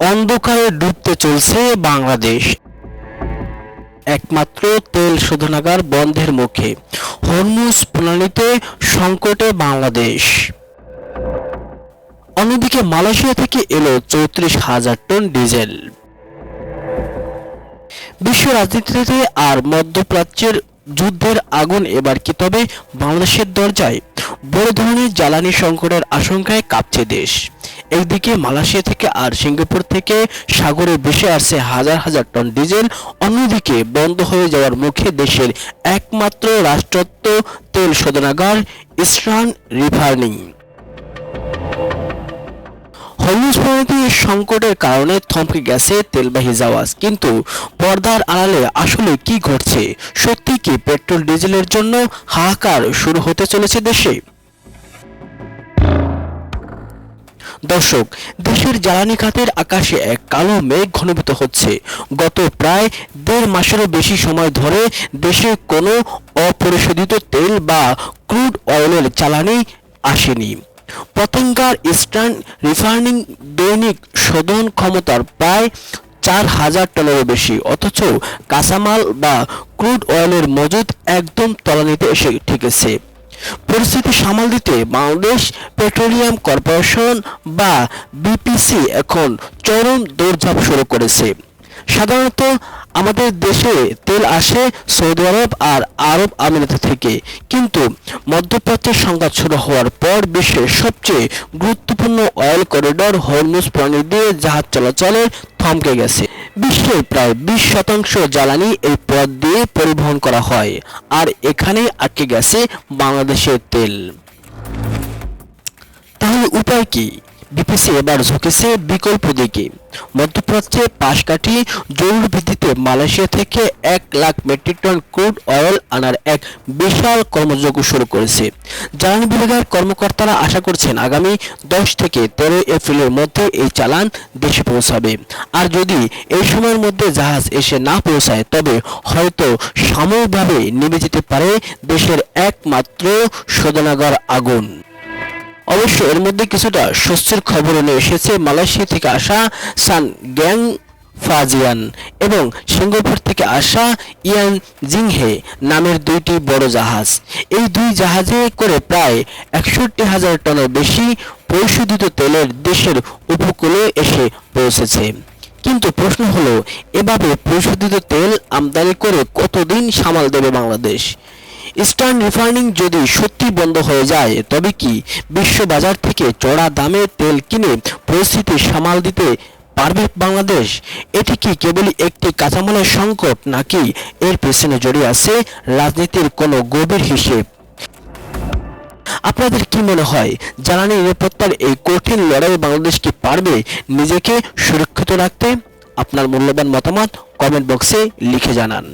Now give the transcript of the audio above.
অন্ধকারে ডুবতে চলছে বাংলাদেশ। একমাত্র তেল শোধনাগার বন্ধের মুখে। হরমুজ প্রণালীতে সংকটে বাংলাদেশ। অন্যদিকে মালয়েশিয়া থেকে এলো 34,000 টন ডিজেল। বিশ্ব রাজনীতিতে আর মধ্যপ্রাচ্যের যুদ্ধের আগুন এবার কি তবে বাংলাদেশের দরজায়? বড় ধরনের জ্বালানি সংকটের আশঙ্কায় কাঁপছে দেশ। একদিকে মালয়েশিয়া থেকে আর সিঙ্গাপুর থেকে সাগরে ভেসে আসছে হাজার হাজার টন ডিজেল, অন্যদিকে বন্ধ হয়ে যাওয়ার মুখে দেশের একমাত্র রাষ্ট্রায়ত্ত তেল শোধনাগার ইস্টার্ন রিফাইনারি। হরমুজ প্রণালী সংকটের কারণে থমকে গেছে তেলবাহী জাহাজ, কিন্তু পর্দার আড়ালে আসলে কি ঘটছে? সত্যি কি পেট্রোল ডিজেলের জন্য হাহাকার শুরু হতে চলেছে দেশে? দর্শক, দেশের জ্বালানি খাতের আকাশে এক কালো মেঘ ঘনীভূত হচ্ছে। গত প্রায় 1.5 মাসেরও বেশি সময় ধরে দেশে কোনো অপরিশোধিত তেল বা ক্রুড অয়েলের চালানি আসেনি। পতেঙ্গার ইস্টার্ন রিফাইনারি দৈনিক শোধন ক্ষমতার প্রায় 4,000 টনেরও বেশি, অথচ কাঁচামাল বা ক্রুড অয়েলের মজুদ একদম তলানিতে এসে ঠেকেছে। পরিস্থিতি সামাল দিতে বাংলাদেশ পেট্রোলিয়াম কর্পোরেশন বা বিপিসি এখন চরম দৌড়ঝাঁপ শুরু করেছে। সাধারণত আমাদের দেশে তেল আসে সৌদি আরব আর আরব আমিরাত থেকে, কিন্তু মধ্যপ্রাচ্যের সংঘাত শুরু হওয়ার পর বিশ্বের সবচেয়ে গুরুত্বপূর্ণ অয়েল করিডর হরমুজ প্রণালী দিয়ে জাহাজ চলাচলের থমকে গেছে। বিশ্বের প্রায় 20% জ্বালানি এই পথ দিয়ে পরিবহন করা হয়, আর এখানেই আটকে গেছে বাংলাদেশের তেল। তাহলে উপায় কি? বিপিসি এবার ঝুঁকেছে বিকল্প দিকে। মধ্যপ্রাচ্যে পাশ কাটিয়ে জরুরি ভিত্তিতে মালয়েশিয়া থেকে 1 lakh metric ton crude oil আনার এক বিশাল কর্মযজ্ঞ শুরু করেছে। জ্বালানি বিভাগের কর্মকর্তারা আশা করছেন আগামী 10 থেকে 13 এপ্রিলের মধ্যে এই চালান দেশে পৌঁছাবে। আর যদি এই সময়ের মধ্যে জাহাজ এসে না পৌঁছায়, তবে হয়তো সাময়িকভাবে নিভে যেতে পারে দেশের একমাত্র শোধনাগার আগুন। অবশ্য এর মধ্যে কিছুটা স্বস্তির খবর এনে এসেছে মালয়েশিয়া থেকে আসা সান গ্যাং ফাজিয়ান এবং সিঙ্গাপুর থেকে আসা ইয়ান জিংহে নামের 2টি বড় জাহাজ। এই 2 জাহাজে করে প্রায় 61,000 টনের বেশি পরিশোধিত তেলের দেশের উপকূলে এসে পৌঁছেছে। কিন্তু প্রশ্ন হলো, এভাবে পরিশোধিত তেল আমদানি করে কতদিন সামাল দেবে বাংলাদেশ? ইস্টার্ন রিফাইনারি যদি সত্যি বন্ধ হয়ে যায়, তবে কি বিশ্ব বাজার থেকে চড়া দামে তেল কিনে পরিস্থিতি সামাল দিতে পারবে বাংলাদেশ? এটি কি কেবলই একটি কাঁচামালের সংকট, নাকি এর পেছনে জড়িয়ে আছে রাজনীতির কোনো গভীর হিসেব? আপনাদের কি মনে হয়, জ্বালানি নিরাপত্তার এই কঠিন লড়াই বাংলাদেশ কি পারবে নিজেকে সুরক্ষিত রাখতে? আপনার মূল্যবান মতামত কমেন্ট বক্সে লিখে জানান।